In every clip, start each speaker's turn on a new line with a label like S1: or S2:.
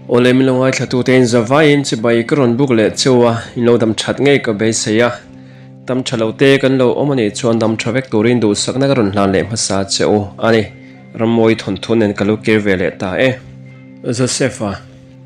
S1: Ole mi longai thatu ten zavain chi bai kron buk le chewa in lo dam that ngei ka be seya tam thalote kan lo omani chuan dam thavek turin du sakna ron hlan le masa cheu ani Rammawii thon thun en kalu ke vele ta Josepha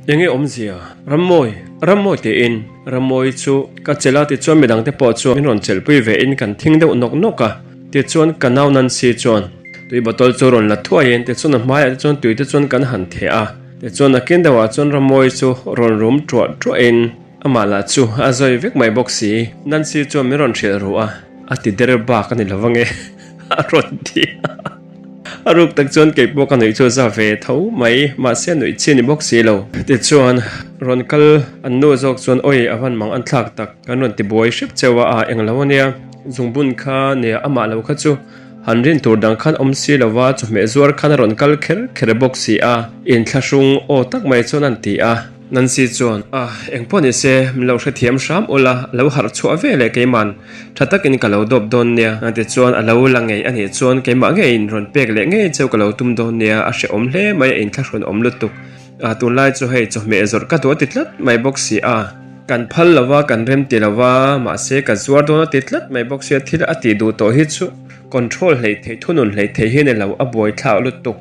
S1: yange omzia Rammawii te in Rammawii chu ka chela ti chuan midang te po chu min ron chel pui ve in kan thing deuh nok noka ti chuan kanau nan si chuan tui botol chu ron la thuain ti chuan hmai chuan tui te chuan kan han the a te chuan akin dawa chuan Rammawii chu ron rum tro in amala chu azoi vek mai boxi nan si chu mi ron thil ru a ati der ba kan lawange ron ti aruk tak chuan ke po kan nei chu za ve tho mai ma se noi chini boxi lo te chuan ron kal an no jok chuan oi awan mang an thlak tak kan ron ti boy ship chewa a englawania zungbun kha ne ama lo kha chu hanrin tur dang khan omsi lawa chu me zuar khan ron kal kher boxi a in thlashung o tak mai chuan an ti a nan si chuan engponi se mlo hre thiam sham ola lo har chua vele keiman thatak in kalo dop don nia ate chuan alo langei ani chuan keima nge in ron pek le nge cheu kalo tum don nia a hre om hle mai in thashun om lutuk tun lai chu hei chu me zor ka to titlat mai boxi a kan phal lawa kan rem ti lawa ma se ka zuar don titlat mai boxi thil ati du to hi chu control hlei thei thunun hlei thei hi ne lo a boi thla lutuk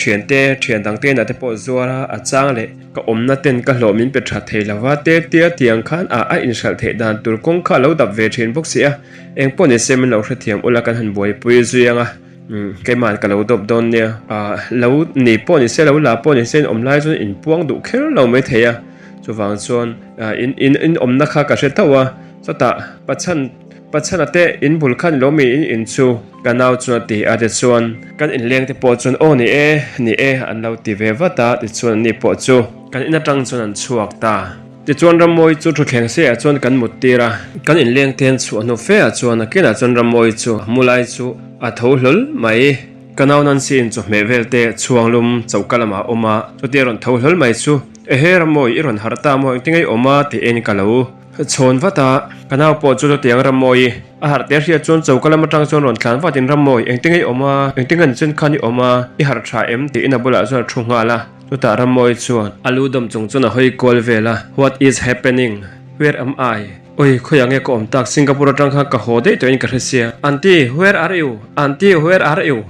S1: thian dang te na te po zuara a chang le ka omna ten ka hlomin pe tha thei lawa te tiang khan a in shal the dan tur kong kha lo dap ve thin box sia eng pone semen lo hre thiam ula kan han boi pui zuyanga keiman ka lo dop don nia lo ni pone se lo la pone sen omlai chun in puang du kher lo mai theya chuwang chuan in omna kha ka hre thawa chata pachan ate in bulkhan lomi in chu kanau chu ti ate chuan kan in leng te po chuan o ni e an lo ti ve wata ti chuan ni po chu kan in atang chuan an chuak ta ti chuan Rammawii chu thu thleng se a chuan kan mut tira kan in leng ten chu anu fe a chuan akena chuan Rammawii chu mulai chu a thohlul mai kanau nan sin chu me velte chuanglum chaukalama oma chu ti ron thohlul mai chu he Rammawii i ron harta mo tingai oma ti en kalo chon wata kanau po chu tiang Rammawii a har te hria chuan chaukalama tang chuan ron thlan watin Rammawii engtingai oma engtingan chen khani oma i har tha em ti in a bula chuan thunga la chuta Rammawii chuan aludom chung chuan a hoi kol vela what is happening where am I oi khoyange ko om tak Singapore tang kha ka ho de to in ka hresia auntie where are you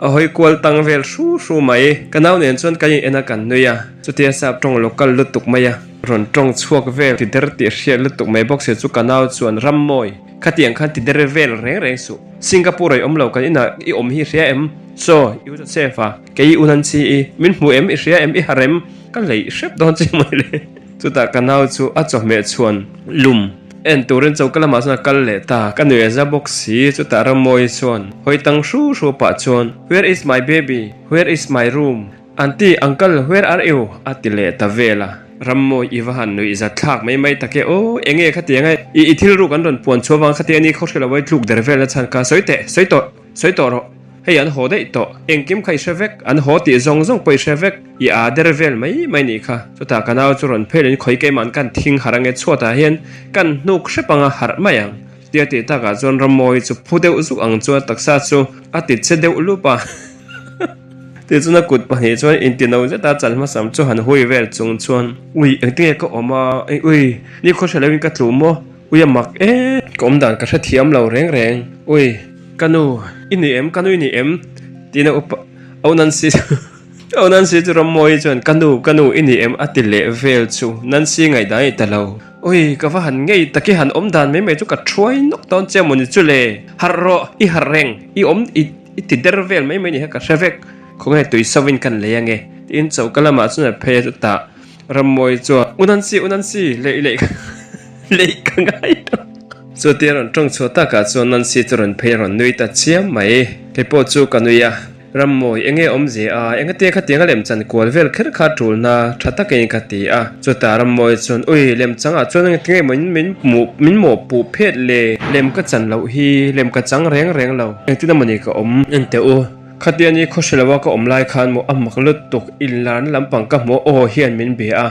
S1: a hoi kol tang vel shu mai kanau nen chuan kai ena kan nuya chutia sap tong local lutuk maya ron tong chuak vel ti der ti hria lutuk mai box chu kanau chuan Rammawii khatiang khan ti der vel reng su Singapore om lo kan ina i om hi hria em so you to sefa kei unan chi min mu em i hria em i harem kan lei shep don chi mai le chuta kanau chu a cho me chuan lum en turin chaukalama sana kal le ta kanui za boxi chuta Rammawii chuan hoi tang shu pa chuan where is my baby where is my room auntie uncle where are you atile ta vela Rammawii iwahan nui za thak mai take o enge khatianga i thil ru kan ron pon chowang khati ani khoshela wai tluk der vela chan ka soito ro hei an ho dei to engkim khai shevek an ho ti zong poi shevek i a der vel mai ni kha chuta kanau churon phelin khoi ke man kan thing harange chhuata hian kan nuk shepanga har mayang tia ti ta ga chon Rammawii chu phudeu uzuk ang chu taksa chu ati chedeu lupa te chuna kut pa he chuan intino zeta chalma sam chu han hui vel chung chuan ui engtinge ko oma ui ni kho shalawin ka tlumo ui amak kom dan ka thiam lo reng ui kanu ini em tina upa aunan si chu Rammawii chuan kanu ini em atile vel chu nan si ngai dai talo ui ka va han ngei taki han om dan mai chu ka throi nok ton chemoni chu le harro i harreng i om i ti der vel mai ni ha ka shevek khong he tui sawin kan leyange in chaukalama chuna phe ta Rammawii chu unan si le ka ngai to so tiaron tong chota ka chu nan si churon phe ron nui ta chiam mai ke po chu kanuya Rammawii enge omje a engate khatenga lem chan kwal vel kher kha tulna thata ke khati a chuta Rammawii chun ui lem changa chun nge min mo pu phet le lem ka chan lo hi lem ka chang reng lo engtina mani ka om ente o khatiani khoshelawa ka omlai khan mo amak lut tuk illan lampang ka mo o hian min be a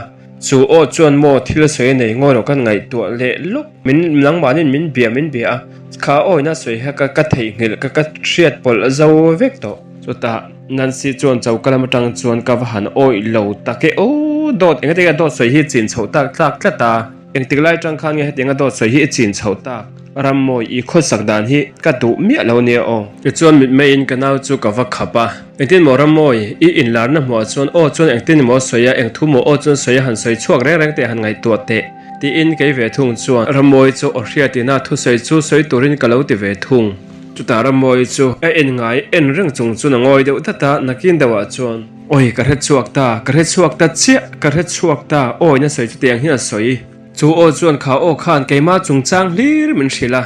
S1: chu o chuan mo thil soi nei ngoro kan ngai to le luk min nangmanin min be a kha oina soi ha ka thei ngel ka hriat pol zo vek to chuta nan si chuan chaukalam tang chuan ka han oi lo take o dot eng te dot soi hi chin chho tak tlak tlata eng tiklai tang khan nge tenga dot soi hi chin chho tak Rammawii i khot sak dan hi ka du mi lo ne o ti chuan mit mai in kanau chu ka va khapa engtin mo Rammawii i in lar na mo chuan o chuan engtin mo soya eng thu mo o chuan soya han soi chuak reng reng te han ngai tu te ti in ke ve thung chuan Rammawii chu o hria ti na thu soi chu soi turin ka lo ti ve thung chu ta Rammawii chu a en ngai en reng chung chu na ngoi deuh tata nakin dawa chuan oi ka hret chuak ta chia ka hret chuak ta oi na soi chu tiang hi na soi chu o chuan kha o khan keima chung chang hlir min hrila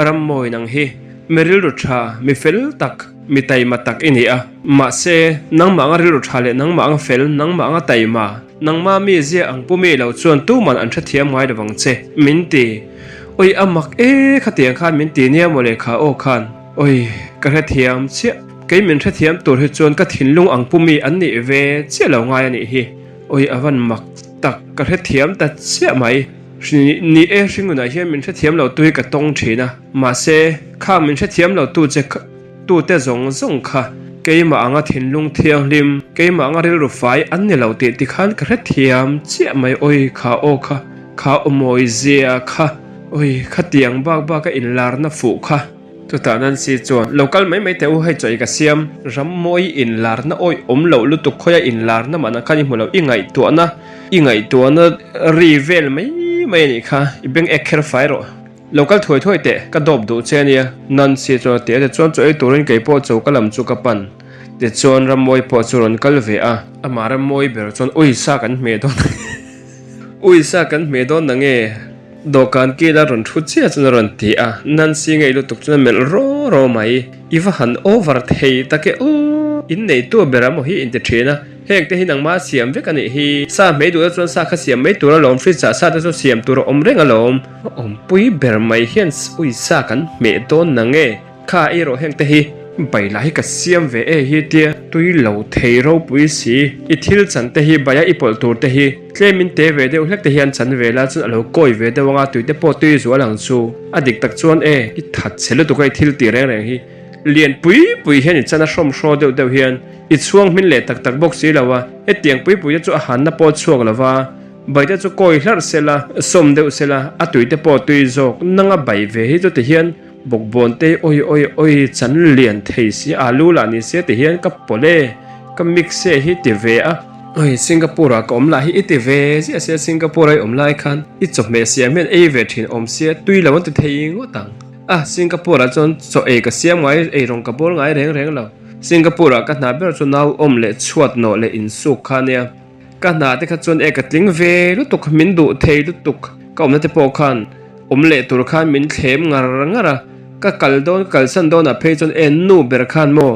S1: Rammawii nang hi meril ru tha mi fel tak mi taima tak ini a ma se nang ma nga ril tha le nang ma nga fel nang ma nga taima nang ma mi zia ang pu mi lo chuan tu man an tha thiam ngai da wang che min ti oi amak e khatiang khan min ti nia mo le kha o khan oi ka hre thiam che ke min tha thiam tur hi chuan ka thinlung ang pu mi an ni ve che lo ngai ani hi oi awan mak tak ka hre thiam ta che mai ni e hringuna hian min tha thiam lo tui ka tong thina ma se kha min tha thiam lo tu che tu te zong kha keima anga thinlung thiang lim keima anga ril ru fai an ni lo ti ti khan ka hre thiam che mai oi kha o kha omoi zia kha oi khatiang ba ka in lar na fu kha tu ta nan si chuan local mai te u hai choi ka siam Rammawii in lar na oi lo lu tu khoya in lar na mana khani mulo i ngai tu na reveal mai ni kha i beng ekher fai ro local thoi te ka dop du chenia nan si cho te chuan choi turin ke po chou kalam chu ka pan te chuan Rammawii po churon kal ve a ama Rammawii ber chuan ui sa kan me don na nge dokan ki la ron thu chia chun ron ti a nan si ngei lu tuk chun mel ro mai iwa han over thei take o in nei tu beramo hi in te thena hek te hinang ma siam ve kan hi sa mei du chuan sa kha siam mei tur lom fri cha sa te chu siam tur om reng alom Awmpui ber mai hian ui sa kan me don na nge kha i ro heng te hi bai lai ka siam ve e hi tia tui lo thei ro pui si I thil chan te hi baya I pol tur te hi tlemin te ve de uhlek te hian chan ve la chun alo koi ve de wanga tui te po tui zo lang chu adik tak chuan e I that chelu tu kai thil ti reng hi lian pui hian I chana hrom hro de hian I chuang min le tak box si lawa e tiang pui chu a han na po chuak lawa bai te chu koi hlar sela som de sela a tui te po tui zok nanga bai ve hi to te hian bok bon te oi chan lian thei si alu la ni se te hian ka pole ka mix se hi ti ve a oi Singapore ka om la hi ti ve si ase Singapore ai om lai khan I chop me siam men e ve thin om se tui lawon te thei ngotang Singapore chon so e ka siam ngai e rong ka bol ngai reng lo Singapore ka na ber chu nau om le chuat no le in su khania ka na te kha chon e ka tling ve lu tuk min du thei lu tuk ka om na te po khan om le tur khan min thlem ngara ka kal san don a phei chon en nu ber khan mo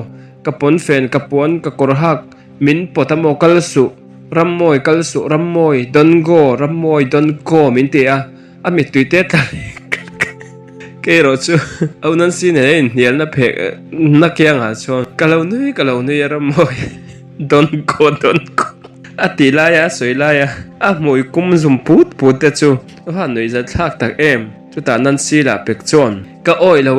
S1: ka pon fen ka pon ka korhak min potamo kal su Rammawii don go min te a mi tui te ta ke ro chu au nan si ne nial na phe na kyang ha chon kalau nui Rammawii don go ati la ya soi la ya moi kum zum put te chu ha noi za thak tak em chu ta nan si la pek chon ka oi lo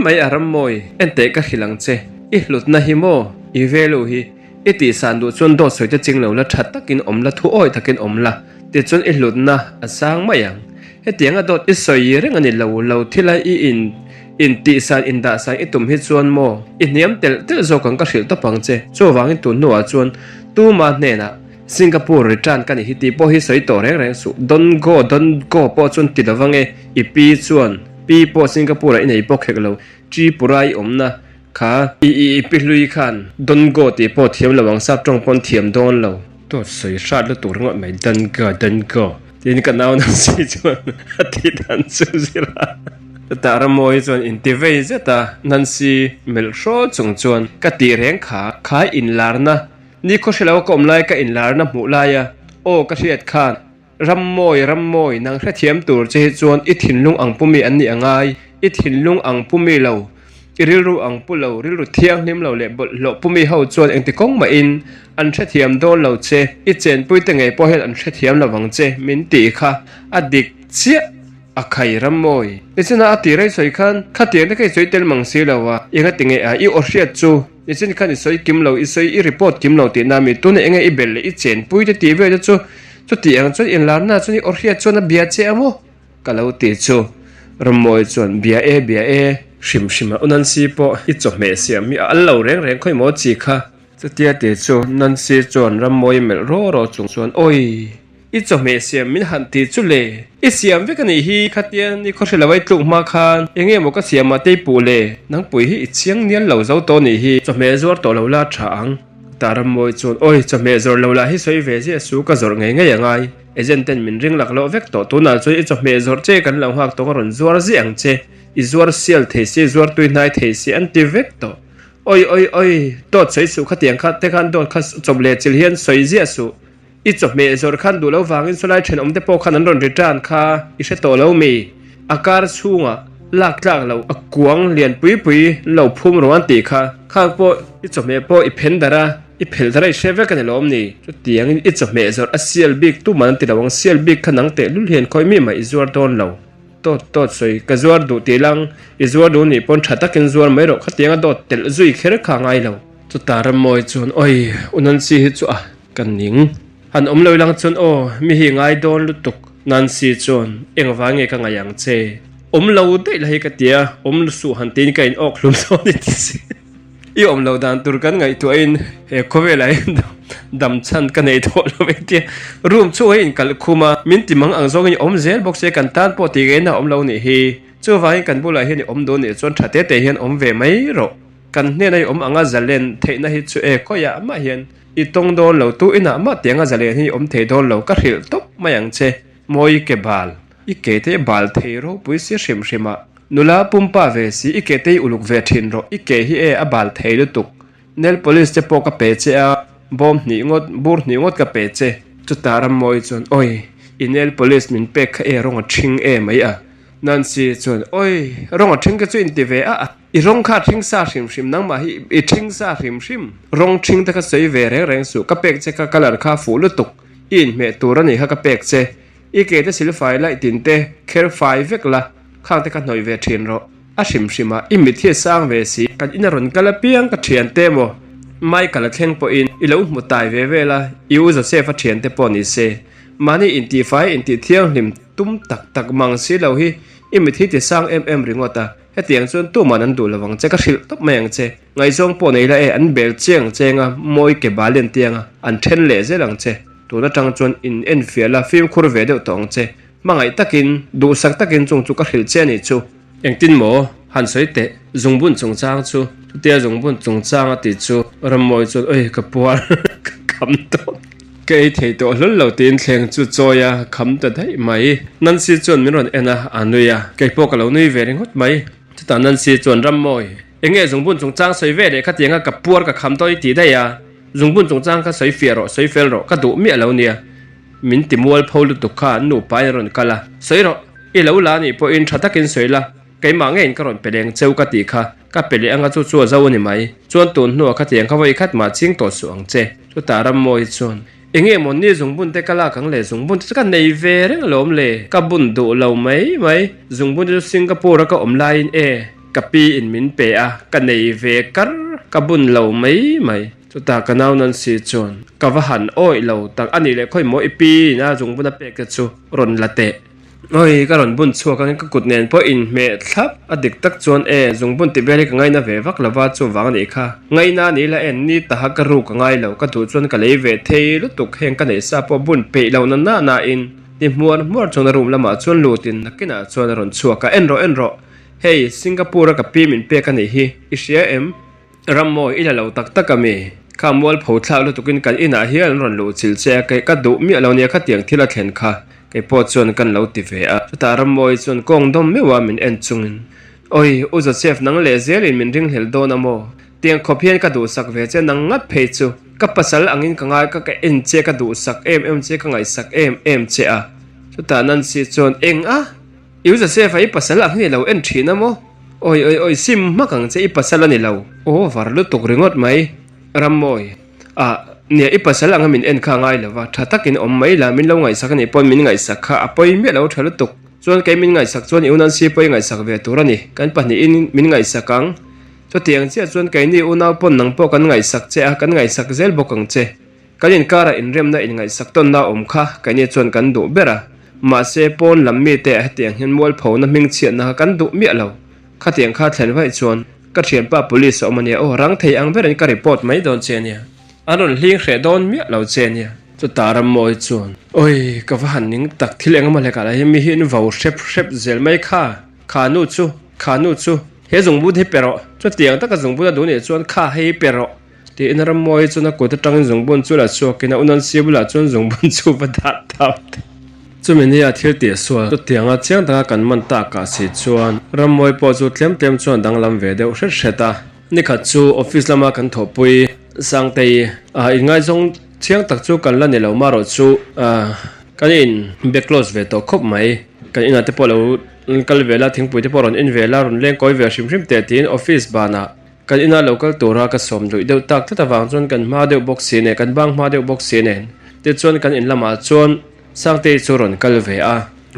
S1: mai Rammawii ente ka hilang che I hlut na hi mo I velu hi I ti san du chon do soi te ching lo la that takin om la thu oi takin om la ti chon I hlut na asang mayang he tiang a dot I soi reng ani lo thila I in ti san in da sang I tum hi chuan mo I niam tel zo kan ka hril to pang che chu wangin tu nuwa chuan tu ma hne na Singapore return kan hi ti po hi soi to reng su don go po chun ti dawange I pi chuan pi po Singapore I nei po khek lo chi purai omna kha I pi lui khan don go ti po thiam lawang sap tong pon thiam don lo to soi shat lu tur ngot mai dan go tin ka naw na si chuan ati dan chu zira ta Rammawii chuan in ti ve zeta nan si mel hro chung chuan ka ti reng kha in lar na ni ko shelo kom lai ka in lar na mu la ya o ka hriat khan Rammawii nang hre thiam tur che chuan I thinlung ang pumi an ni angai I thinlung ang pumi lo I rilru ang pulo rilru thiang hlim lo le bol lo pumi ho chuan eng ti kong ma in an hre thiam don lo che I chen pui te ngei po hel an hre thiam lawang che min ti kha adik chia akhai Rammawii ichina ati rei soi khan kha tiang te kai choi tel mang si lawa inga tinge a I o hriat chu ni chen khan isoi kim lo isoi I report kim lo ti na mi tu ne enge I bel le I chen pui te ti ve chu ti ang chu in lar na chu ni or hia chu na bia che amo kalau ti chu Rammawii chuan bia e shim shima unan si po I chok me siam mi al lo reng khoi mo chi kha chu tia te chu nan si chuan Rammawii mel ro chung chuan oi I chok me siam min han ti chu le I siam ve kani hi khatian ni khosela wai tluk ma khan enge mo ka siam ma te pu le nang pui hi chiang nian lo zo to ni hi chok me zuar to lo la thang ta Rammawii chuan oi chok me zor lo la hi soi ve je su ka zor ngai ngai agent ten min ring lak lo vek to tunal chu I chok me zor che kan lo hak to ron zuar ziang che I zuar sial the si zuar tui nai the si an ti vek to oi to chei su khatiang kha te khan do kha chom le chil hian soi zia su I chok me zor khan du lo wangin solai then om te po khan an ron return kha I se to lo mi akar chunga lak lo akuang lian pui lo phum ro an ti kha po I chok me po I phen dara I phel dara I sheve kan lom ni chu tiang I chok me zor a sial big tu man ti lawang sial big khanang te lul hian khoi mi mai zuar don lo to soi ka zuar du ti lang I zuar du ni pon thata ken zuar mai ro khatianga do tel zui kher kha ngai lo chu ta Rammawii chun oi unan si hi chu a kan ning han om lo lang chun o mi hi ngai don lu tuk nan si chun engwange ka ngayang che om lo de la hi ka tia om lu su han tin ka in ok hlum so ni ti si I om lo dan tur kan ngai to in he khove lai dam chan kan ei tho lo ve ti room chu in kal khuma min ti mang ang zong in om zel box e kan tan po ti ge na om lo ni hi chu vai kan bula hi ni om do ni chon thate te hian om ve mai ro kan ne nai om anga zalen the na hi chu e ko ya ma hian I tong don lo tu ina ma tianga zalen hi om the don lo ka hril top mayang che moi ke bal I ke te bal the ro pui si shim shima nula pumpa ve si I ke te uluk ve thin ro I ke hi e a bal the lu tuk nel police te po ka pe che a bom ni ngot bur ni ngot ka pe che chu ta Rammawii chon oi inel police min pe kha e rong thing e mai a nan si chon oi rong thing ka chu in ti ve a I rong kha thing sa shim nang ma hi I thing sa shim rong thing ta ka sei ve reng su ka pek che ka color kha fu lu tuk in me tur ani ha ka pek che I ke te sil fai lai tin te kher fai vek la khang te ka noi ve thin ro a shima I mi thie sang ve si kan in ron kala piang ka thian te mo mai kala thleng po in I lo mu tai ve la I u za se fa thian te po ni se mani in ti fai in ti thiang lim tum tak mang si lo hi I mi thi ti sang ringota he tiang chun tu manan du lawang che ka hril top mayang che ngai zong po nei la e an bel chenga moi ke balen tianga an then le ze lang che tu na tang chun in en fiala film khur ve de tong che mangai takin du sak takin chung chu ka hril che ni chu eng tin mo han soi te zungbun chung chang chu tia zungbun chung chang ti chu Rammawii chu oi ka puar kam to ke thei to lo tin thleng chu choya kham ta dai mai nan si chon min ron ena anuya ke po ka lo nui ve ring hot mai ta nan si chon Rammawii enge zungbun chung chang soi ve le kha tianga ka puar ka kham toi ti da ya zungbun chung chang ka soi fel ro ka du mi alo nia min ti mual phol tu kha nu pai ron kala soi ro I lo la ni po in thatakin soi la kai ma ngein ka ron peleng cheu ka ti kha ka pele anga chu chu zo ni mai chon tun nu kha tiang kha voi khat ma ching to su ang che chu ta Rammawii chon enge mon ni zungbun te kala kang le zungbun te ka nei ve reng lom le ka bun du lo mai zungbun te Singapore ka om line e ka pi in min pe a ka nei ve kar ka bun lo mai chu ta ka naw nan si chon ka va han oi lo tak ani le khoi mo ipi na zungbun a pe ka chu ron la te oi ka ron bun chu ka kut nen po in me thlap adik tak chon e zungbun ti beli ka ngai na ve vak lawa chu wang ni kha ngai na ni la en ni ta ha ka ru ka ngai lo ka tu chon ka le ve thei lu tuk heng ka nei sa po bun pe lo na in ti muar chon rum lama chon lutin nakina chon ron chu ka enro hey Singapore ka pi min pe ka nei hi isia em Rammawii ila lo tak ka mi khamwal pho thla lu tukin kan ina hian ron lu chil che ka du mi lo ni kha tiang thila thlen kha ke po chon kan lo ti ve a ta Rammawii chon kong dom mewa min en chungin oi uza chef nang le zel in min ring hel do na mo tiang khopian ka du sak ve che nang ngat phei chu ka pasal angin ka ngai ka en che ka du sak em che ka ngai sak em che a ta nan si chon eng a uza chef ai pasal ang ni lo en thina mo oi sim makang che I pasal ani lo o var lu tuk ringot mai Rammawii nia ipasal ang min en kha ngai lawa thatakin om mai la min lo ngai sak ni pon min ngai sak kha apoi me lo thalu tuk chon kai min ngai sak chon iunan si poi ngai sak ve turani kan pani in min ngai sakang cho tiang che chuan kai ni unau pon nang po kan ngai sak che a kan ngai sak zel bokang che kanin kara in rem na in ngai sak ton na om kha kai ni chuan kan du bera ma se pon lam mi te tiang hin mol pho na ming chian na kan du mi lo kha tiang kha thlen vai chuan ka thian pa police omania o rang thei ang berin ka report mai don che nia aron hling hre don mi lo che nia chu taram moi chuan oi ka van ning tak thileng ma le ka la mi hin vau shep zel mai kha nu chu he zung bu he pero chu tiang ta ka zung bu da du ne chuan kha he pero ti in ram moi chu na ko ta tang zung bun chu la chu ke na unan si bu la chuan zung bun chu ba da ta chu men ya thil ti so chu tiang a chiang ta kan man ta ka si chuan ram moi po chu tlem chuan dang lam ve de hret ni kha chu office lama kan thopui sang te a ingai zong chiang tak chu kan la ne lo ma ro chu kan in be close ve to khop mai kan ina te polo kal vela thingpui te poron in vela ron leng koi ve hrim te tin office bana kan ina local tora ka som lui deu tak ta wang chon kan ma deu box ne kan bang ma deu box ne te chon kan in lama chon sang te chu ron kal ve a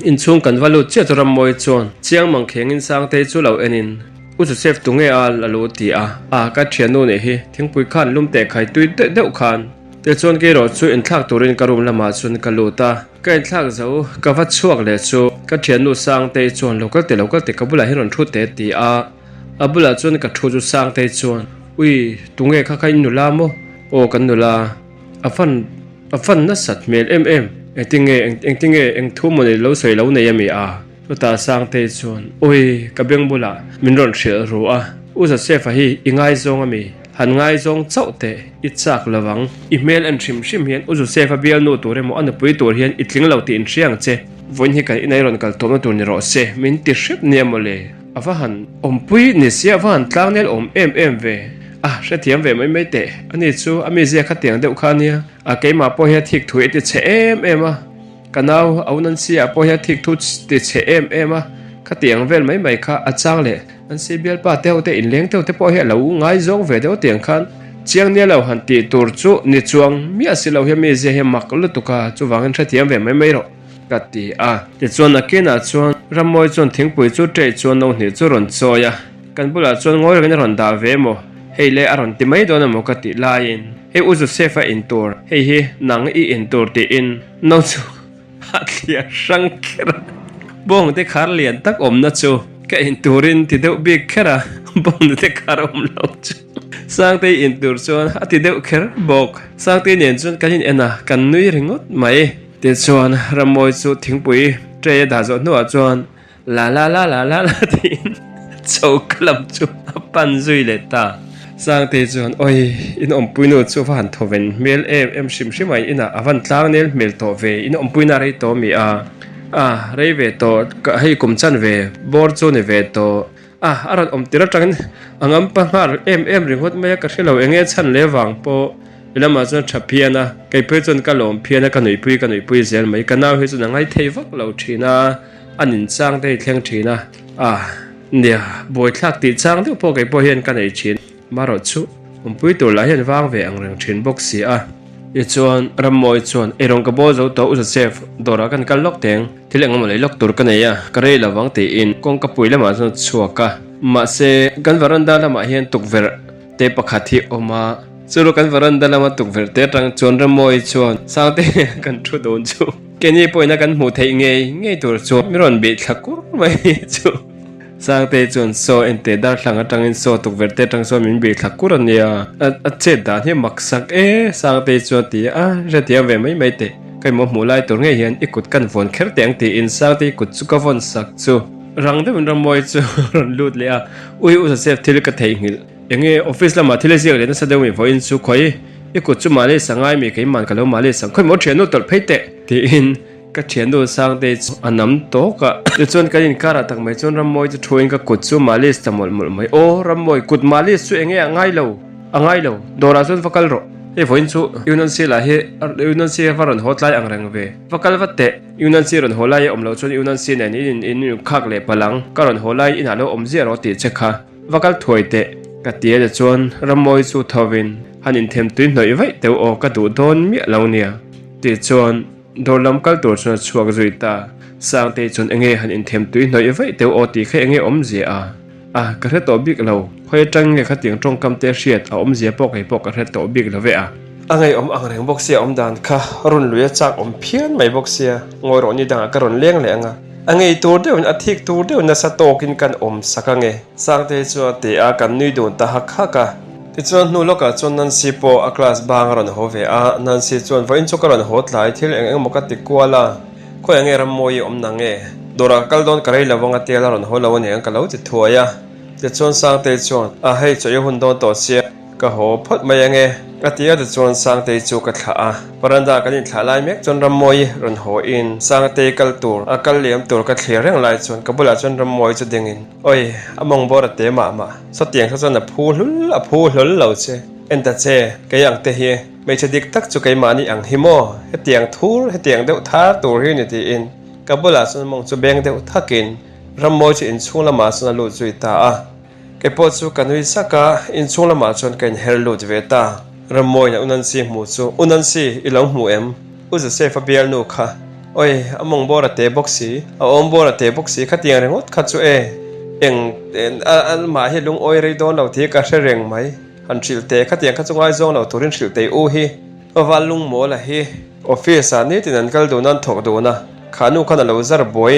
S1: in chung kan valu che toram moi chon chiang mang kheng in sang te chu lo enin u chu sef tu nge a lo ti a ka thianu ne hi thingpui khan lum te khai tui te deu khan te chon ke ro chu in thak turin karum lama chun kaluta kai thak zo ka va chuak le chu ka thianu sang te chon local te kabula hiron thu te ti a abula chon ka thu chu sang te chon ui tunge kha khai nu la mo o kan nu la afan na sat mel engtinge eng thu mo ne lo soi lo ne yami a ta sang te chon oi ka beng bula min ron thil ru a u za se fa hi ingai zong ami han ngai zong chau te I chak lawang email an thim hian uzu sefa bial no tur emo an pui tur hian itling lo ti in hriang che voin hi kan inai ron kal tom tur ni ro se min ti hrep niamole awa han Awmpui ni sia van tlangnel om em ve hre thiam ve mai te ani chu ami zia kha tiang deuh kha nia a keima po hi thik thui ti che em a kanau aunan sia po hi thik thu ti che em a kha tiang vel mai kha achang le an si bial pa teu te in leng teu te po he lo ngai zong ve deuh tiang khan chiang ne lo han ti tur chu ni chuang mi asilo he mi je he maklu tuka chu wangin thra thiam ve mai ro kati te chuan akena chuan ramoi chuan thingpui chu tre chuan no hni chu ron choya kan bula chuan ngoi ron ron da ve mo hei le aron ti mai don mo kati lain he uzu sefa in tur hei hi nang I in tur ti in no chu hakia shankera bong te khar lian tak om na chu ka in turin ti deuh bik khera bong te khar om lo chu sang te in tur chuan ati deuh kher bok sang te nen chuan kanin ena kan nui ringot mai te chuan ramoi chu thingpui tre da zo nu a chuan la tin chau klam chu pan zui le ta sang te chuan oi in Awmpui nu chu van thoven mel em shim ai ina avan tlang nel mel to ve in Awmpui na rei to mi rei ve to hei kum chan ve bor chu ne ve to aran om tira tang angam pa har em ringot mai ka khelo enge chan le wang po lama chuan thapiana kai pe chon ka lom phiana ka noi pui zel mai ka naw he chu ngai thei vak lo thina anin chang te thleng thina nia boi thlak ti chang de po kai po hian ka nei thin maro chu Awmpui tur la hian wang ve ang reng thin bok si I chuan ramoi chuan erong ka bo zo to uza chef dora kan kal lok teng thileng mo le lok tur ka nei ka rei lawang te in kong ka pui lama chuan chuaka ma se kan varanda lama hian tukver te pakhathi oma churu kan varanda lama tukver te tang chuan ramoi chuan saute kan thu don chu keni poina kan mu thei ngei tur chu miron bi thakur mai chu sang te chuan so ente dar thlang atangin so tukver te tang so min bi thakur ania a che da hi maksak sang te chuan ti re tia ve mai te kai mo mulai tur nge hian ikut kan von kher teng ti in sang te kut chu ka von sak chu rang de mun ramoi chu ron lut le ui u sa sef thil ka thei ngil enge office lama thile siak le na sa dewi vo in chu khoi ikut chu male sangai mi kai man ka lo male sang khoi mo thenu tol pheite ti in ka thianu sang te anam to ka te chon ka in kara tak mai chon ramoi chu thoin ka kut chu male samol mul mai o ramoi kut male chu enge angai lo dora chon fakal ro e voin chu yunan si la he yunan si varon hotlai angreng ve fakal vatte yunan si ron holai omlo chon yunan si ne in khak le palang karon holai in alo om zero ti chekha vakal thoite ka tie de chon ramoi chu thowin hanin them tuin noi vai teu o ka du don mi lo nia ti chon dorlam kal tur chon chuak zuita sang te chon enge han in them tuin noi vai teu o ti khe enge om zia กระเทตัวบิ๊กเราคอยจังเงขัดยังตรงกำเตะเสียดเอาเสียปอกให้ปอกกระเทตัวบิ๊กเราเวะไงอังเริงบอกเสียดันค่ะรุนลุยจากเพี้ยนไม่บอกเสียงอยรอนี่ดังกระรุนเลี้ยงเลยไงตัวเดียวอาทิตย์ตัวเดียวน่าสะโตกินกันสักไงสร้างเตจวนเตะกันนุยโดนตาหักฮักะที่จวนนู้นลูกจวนนั้นสิโปคลาสบางรันโฮเวะนั้นสิจวนไฟน์ชุกรันโฮตไลที่เองมกติกัวละก็ยังรำมวยนังโดรากัลดอนกระไรละวังเตียลรันโฮละวันนี้กัลเอาติดทัวยที่จวนสร้างเตจวนให้ช่วยหุ่นโดนตัวเสียก็โหพดมายังกติยาที่จวนสร้างเตจูกัดขาปรันดากันนี่ขาลายเมกจนรำมวยรันโฮอินสร้างเตกัลตัวกัลเลียมตัวกัดเขียเรื่องลายจวนกับบุหรี่จนรำมวยจะดึงอินโอ้ยมองบอร์เตมาสเตียงเขาจนพูดเหล่าเจเอ็นแต่เจก็ยังเตะไม่ใช่ดิกตักจุกไอมานี่อังฮิโมให้เตียงทูรให้เตียงเดวท้าตัวเรื่องนี้ที่อินกับบุหรี่จนมองจุเบงเดวท้ากินรำมวยจะอินช่วงละมาสนลุจุยตาแกปวดสุกันวิสักอินช่วงละมาจนกันเฮลุจเวตารำมวยนะอุนันซีหมูจูอุนันซีอีหลังหมูอุจะเซฟเบียร์นูค่ะโอ้ยมองบอร์เตบ็อกซี่บอร์เตบ็อกซี่ขัดยังเริงขัดจูมาเฮลุงโอ้ยรีดอนเราที่กระเชเริงไหมหันชิลเตขัดยังขัดจงไอซองเราทุรินชิลเตฮีวันลุงโมละออฟฟิศนี้ที่นั่นก็ดูนั่นถกดูนะขานุขันเราจะบอย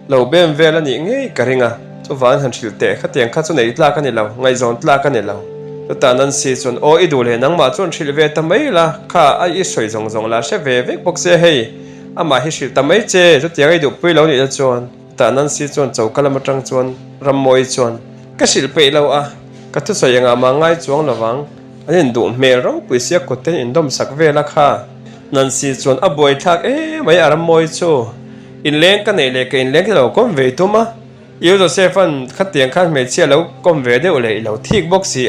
S1: เราเบมเวลนี่ไงกระริงทุกวันหันชิลเตขัดยังขัดจงไหนตลากันนี่เราไงซองตลากันนี่เราแต่นั้นสิจนโอ้ยดูเลยนังมาจนชิลเวทำไมล่ะข้าไอ้สวยจงละเชฟเวกบอกเสียให้มาให้ชิลทำไมเจจุดยังไอ้ดูปุ้ยเราเนี่ยจวนแต่นั้นสิจนเจ้ากะละมาจังจวนรำมวยจวนก็ชิลไปเราก็ทุกส่วนยังมาง่ายจวงระวังอันนี้ดูเมเราปุ้ยเสียกดเต้นอินดมสักเวละค่ะนั้นสิจวนบอยทักไม่รำมวยจูอินเลี้ยงกันไหนเลยก็อินเลี้ยงที่เราก้มเวทุมาอยู่ตัวเซฟันขัดเตียงขัดเมเชียเราก้มเวเดียวเลยเราทิกบอกสิ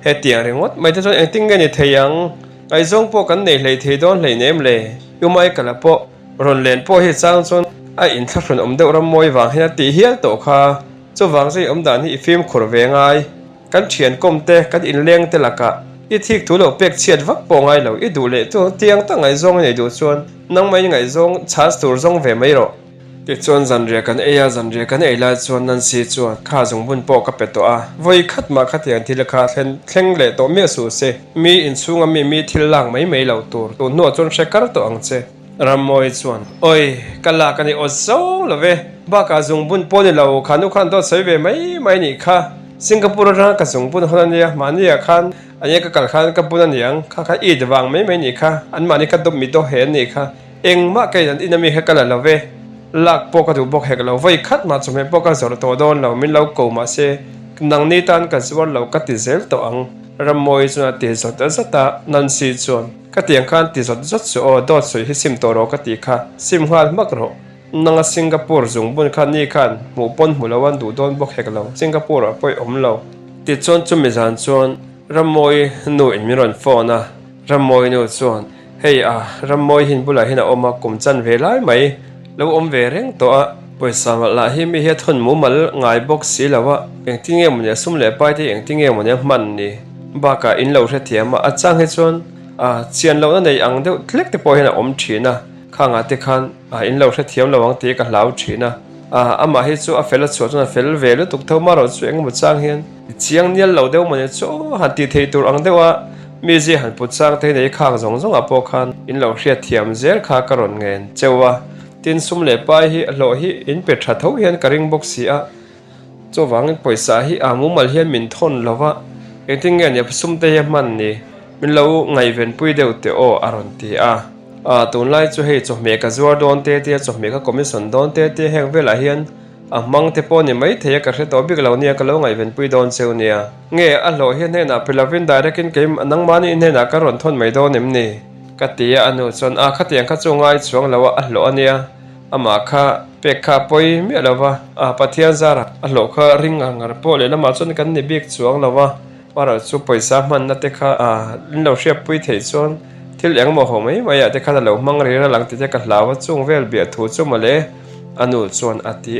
S1: เฮตียงเรื่องวัดไม่ได้จนเองติ้งกันในเทียงไอ้ทรงพวกกันในเลยเทดอนเลยเนมเลยอยู่ไม่กันละพวกรอนเลนพวกเฮสร้างจนไอ้อินทักษณ์เดารำมวยวางให้นาตีเฮียตัวข้าจะวางใส่ด่านที่ฟิล์มขดเวงไงกันเฉียนก้มเตะกันอินเลี้ยงเตละกะอีทิกถูเราเปียกเฉียดวักปองไงเราอีดูเลยตัวเตียงตั้งไงทรงในดูชวนนั่งไม่ยังไงทรงชาร์จตัวทรงเวไม่หรอกที่จวนจันเรียกันจันเรียกันลายจวนนั้นสิจวนข้าจงบุญปอกับเป็ดตัววัยขัดมาขัดอย่างที่ราคาเท่งเล่ตัวเมียสูเซมีอินซุงมีที่หลังไม่เหล่าตัวนัวจนเช็คกันตัวอังเซรำมวยจวนโอ้ยกันลากันอดซงละเวบ้าข้าจงบุญปอเนี่ยเราขันุขันตัวใส่เวไม่นี่ค่ะสิงคโปร์นะข้าจงบุญคนนี้มาเนี่ยขันอันนี้ก็กันขันกับบุญนี่ยังข้าอีดวางไม่นี่ค่ะอันมานี่ก็ต้องมีตัวเห็นนี่ค่ะเองมาแค่ยันอินมีให้กันละเวลักปกติบอกให้เราไว้คัดมาจนเป็นปกติสารตัวโดนเราไม่เราโกมาเสนังนิทานกันส่วนเรากัดติเซลตัวอังรำมวยส่วนติสดสัตนันสีส่วนกัดยังคันติสดจัดส่วนดอดสวยให้ซิมตัวเรากัดติค่ะซิมฮัลมักรอนังสิงคโปร์จงบุญคันนี้คันหมู่ปนหมู่ละวันดูโดนบอกให้เราสิงคโปร์ไปเราติดส่วนจุ่มมิจานส่วนรำมวยหนุ่ยมีรอนฟอนะรำมวยหนุ่ยส่วนเฮ้ยรำมวยหินบุหรี่หินออกมากลุ่มจันเวลาไหมแล้วเวเร่งตัวไปสามละที่มีเหตุผลมุมันง่ายบอกสิแล้วว่าอย่างที่เงี้ยมันจะสุ่มเล่ไปที่อย่างที่เงี้ยมันจะมันนี่บ้ากะอินเราเทียมอาจารย์ให้ชวนเชียนเราในอังเดียวเล็กแต่พอเห็นชีนะข้างที่ขันอินเราเทียมเราวังตีกันเหล่าชีนะมาให้ชัวเฟลชวนเฟลเวลตุกเท่ามาเราช่วยกันบุษางเห็นเชียงเนี่ยเราเดียวมันจะชัวหันตีเทตัวอังเดียวว่ามีเจหันบุษางที่ในข้างจงพอขันอินเราเทียมเจลข้ากระรอนเงินเจ้าว่าตินสุ่มเล่ไปฮีโลฮีอินเป็ดชัดเท่าเฮียนกระริงบอกเสียจวังปล่อยสาฮีมุมัลเฮียนมินทนแล้วว่าเองที่เงี้ยเนี่ยสุ่มเตยมันนี่มินเราไงเว้นปุยเดียวเตออารอนตีตัวไล่จะให้จะเมกะจัวโดนเตะจะเมกะคอมมิชชั่นโดนเตะแห่งเวลาเฮียนมังเทปนี่ไม่เทียกระเทตัวบิ๊กเราเนี่ยก็เราไงเว้นปุยโดนเซลเนี่ยเงี้ยโลเฮียนเนี่ยนะเปล่าวินได้ได้กินเกมนังมันนี่เนี่ยนะกระรอนทนไม่โดนนิ่มนี่กติยาอนุส่วนขัดยังขัดจงไงช่วงเราว่าโลเนี่ยมาค่ะเป็กข้าปอยมีอะไรวะปะเทียนซาระโลกเขาริงอ่างพอเลยแล้วมาจนกันในบิ๊กช่วงเราว่าเราช่วยปอยสามันนั่นแต่ค่ะเราเชียบปอยเทชวนที่เลี้ยงโมโหไม่อยากจะขัดเรามังเรียนหลังที่จะกัดลาวช่วงเวลเบียดถูช่วงมาเลยอนุส่วนอติ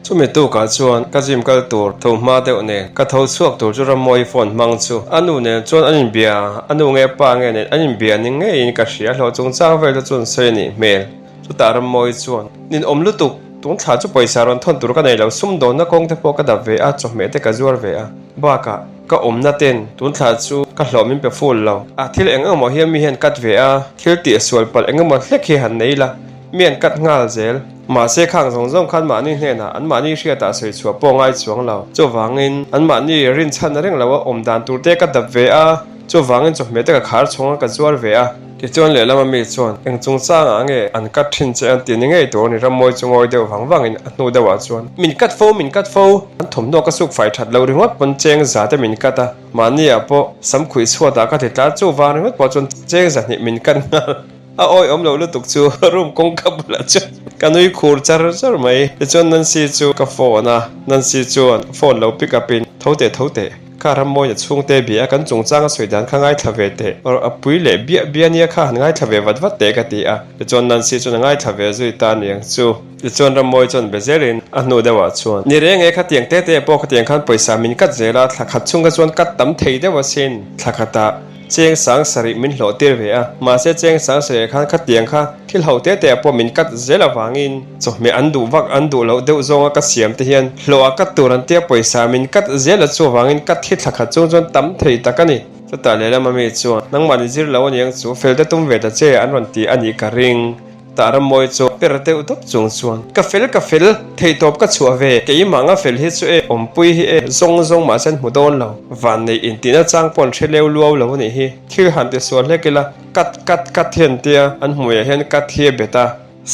S1: ช่วงมีตู้กัดส่วนกัดจิมกัดตัวทุ่มมาเดียวเนี่ยกัดเท้าสวกตัวจุดมวยฝนมังชูอนุเนี่ยส่วนอันเบียอนุเงี้ยปังเนี่ยอันเบียนี่เงี้ยกัดเสียเราจงสร้างเวลจนเสนีเมลตารมอยชวนนินลุตุก tung thả chút paisa ron thon tur ka nei lo sum don na kong te po ka da ve a cho me te ka zuar ve a ba ka na ten tung thả chu ka hlomin pe full lo a thil eng mo hiam mi hen kat ve a thil ti sual pal eng mo hlek hi han nei la mian kat ngal zel ma se khang zong zong khan ma ni hne na an ma ni hria ta soi chua po ngai chuang lo cho wangin an ma ni rin chan reng lo om dan tur te ka da ve a cho wangin cho me te ka khar chonga ka zuar ve a ti chon le lama mi chon eng chung chang a nge an kat thin che an ti ni ngei to ni ramoi chungoi deu wangin an nu dewa chuan min kat fo an thom no ka suk fai that lo ri ngot pon cheng za te min kata mani a po sam khui chhuat ta ka te ta chu wa ri ngot po chon cheng za ni min kan a oi om lo lu tuk chu room kong ka bula chu kanui khur char mai te chon nan si chu ka phone a nan si chuan phone lo pick up in thote ka ramoi ya chung te bia kan chung chang a soi dan kha ngai thave te or apui le bia nia kha ngai thave wat te ka ti a te chon nan si chu ngai thave zui ta niang chu te chon ramoi chon bezerin a nu dewa chuan ni re nge kha tiang te po kha tiang khan paisa min kat zela thla khat chung ka chon kat tam thei dewa sin thakata cheng sang sari min hlo tir ve a ma se cheng sang sari khan kha tiang kha thil ho te po min kat zela wangin cho me andu wak andu lo deu zonga ka siam te hian hlo a kat turan te paisa min kat zela chu wangin kat thi thakha chung chon tam thei takani ta le lama me chu nang mani zir lo niang chu fel te tum ve ta che an ron ti ani ka ring ta ramoi chu per te utop chung chuan ka fel thei top ka chu ve ke manga fel hi chu e Awmpui hi e zong ma san mudon lo van nei in tina chang pon theleu luau lo ni hi thil han te so lekela kat thian tia an hmuya hen kat hi beta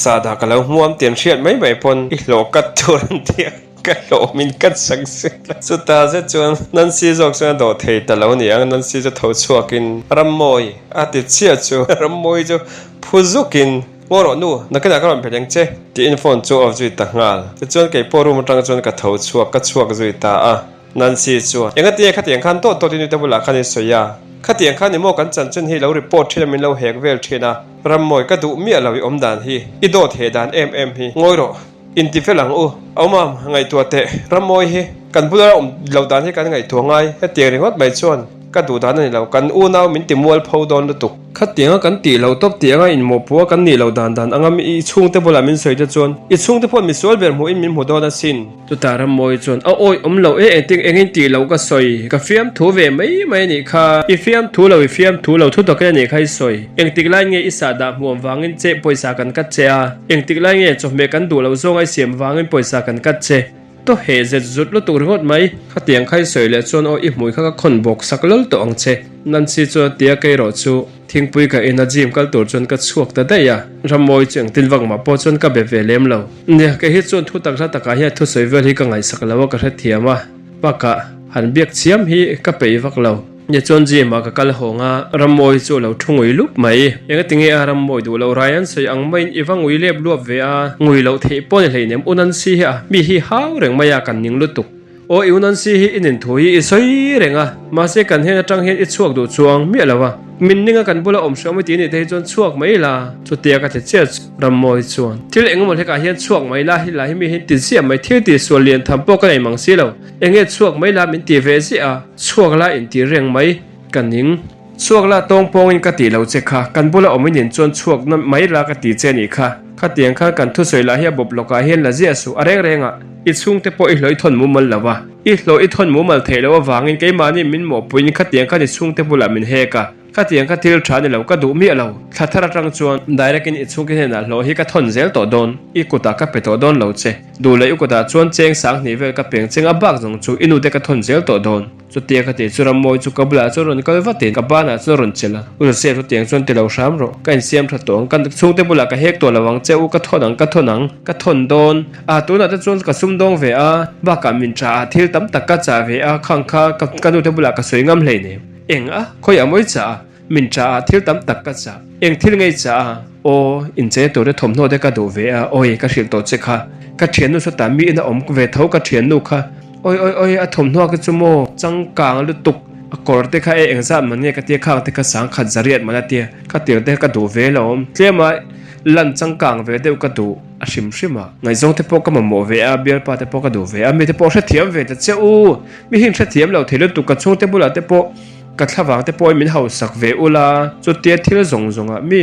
S1: sada ka lo muam tian thiat mai pon I hlo kat turan tia ka lo min kat sang se chu ta ze chuan nan si jok chuan do thei ta lo ni ang nan si chu tho chuakin Rammawii a ti chia chu Rammawii chu phuzukin ngoro nu nakana ka ram pheng che ti in phone chu of zui ta ngal te chon ke porum tang chon ka tho chuak zui ta a nan si chu enga ti kha tiang khan to ti ni te bula khani soya kha tiang khan ni mo kan chan chen hi lo report thila min lo hek vel thina Rammawii ka du mi alawi om dan hi I do the dan hi ngoiro in ti felang u awma ngai tu te Rammawii hi kan bula om lo dan hi kan ngai tu ngai he tiang ri hot mai chon ka du dan ni lo kan u naw min ti mual phau don lu tuk khat tianga kan ti lo top tianga in mo pu kan ni lo dan angam I chung te bola min soi te chon I chung te phon mi sol ber mu in min mu do na sin tu ta Rammawii chon a oi om lo e ting engin ti lo ka soi ka fiam thu ve mai ni kha I fiam thu lo thu to ka ni khai soi eng tik lai nge isa da muam wangin che poisa kan kat che a eng tik lai nge cho me kan du lo zong ai siam wangin poisa kan kat che to he zet zut lo tur ngot mai kha tiang khai soi le chon o I hmui kha ka khon bok sak lol to ang che nan si chu tia kai ro chu thingpui ka ena gym kal tur chon ka chuak ta da ya Rammawii cheng tin wang ma po chon ka be ve lem lo ne ka hi chon thu tak ra ta ka hi thu soi vel hi ka ngai sak lawa ka thiam a pa ka han biak chiam hi ka pe vak lo ye chon gym ma ka kal honga Rammawii chu lo thungui lup mai enga tinge a Rammawii du lo ryan sei ang main iwangui lep luap ve a ngui lo the pon hleinem unan si ha mi hi hau reng maya kan ning lutuk o iunan si hi inin thui I soi renga ma se kan he tang he I chuak du chuang mi lawa min ninga kan bula om shami ti ni te chon chuak mai la chu tia ka che Rammawii chuan thil engmol he ka hian chuak mai la hi mi hin ti siam mai thil ti so lian tham po ka nei mang si lo enge chuak mai la min ti ve si a chuak la in ti reng mai kan ning chuak la tong pong in ka ti lo che kha kan bula om in chon chuak na mai la ka ti che ni kha tiang kha kan thu soi la hi bob loka hian la zia su areng renga I chung te po I hloi thon mu mal lawa I hloi thon mu mal thei lawa wangin ke mani min mo puin kha tiang kha ni chung te bula min he ka kha tiang kha thil thani lo ka du mi lo thara tang chuan direct in I chung ke na lo hi ka thon zel to don I kuta ka pe to don lo che du le u kuta chuan cheng sang ni vel ka peng cheng a bak jong chu inu te ka thon zel to don chu tia ka te chu Rammawii chu ka bula chu ron kal vatin ka bana chu ron chela u se chu tiang chuan te lo sham ro kan siam tha tong kan chung te bula ka hek to lawang che u ka thon don a tu na te chuan ka sum dong ve a ba ka min cha thil tam tak ka cha ve a khang kha ka nu te bula ka soi ngam hle ne eng a khoi amoi cha min cha thil tam tak ka cha eng thil ngei cha o in che to re thom no de ka do ve a oi ka hril to che kha ka thian nu so ta mi in a om ve tho ka thian nu kha oi a thom no ka chumo chang kang lu tuk a kor te kha eng za man ne ka te kha te ka sang khat zariat mana te ka te ka do ve lo om tlema lan chang kang ve de ka do a shima ngai zong te po ka mo ve a bial pa te po ka do ve a mi te po thiam ve te che u mi hin thiam lo thelu tu ka chung te bula te po ka thlawang te po min hau sak ve ula chu te thil zong zonga mi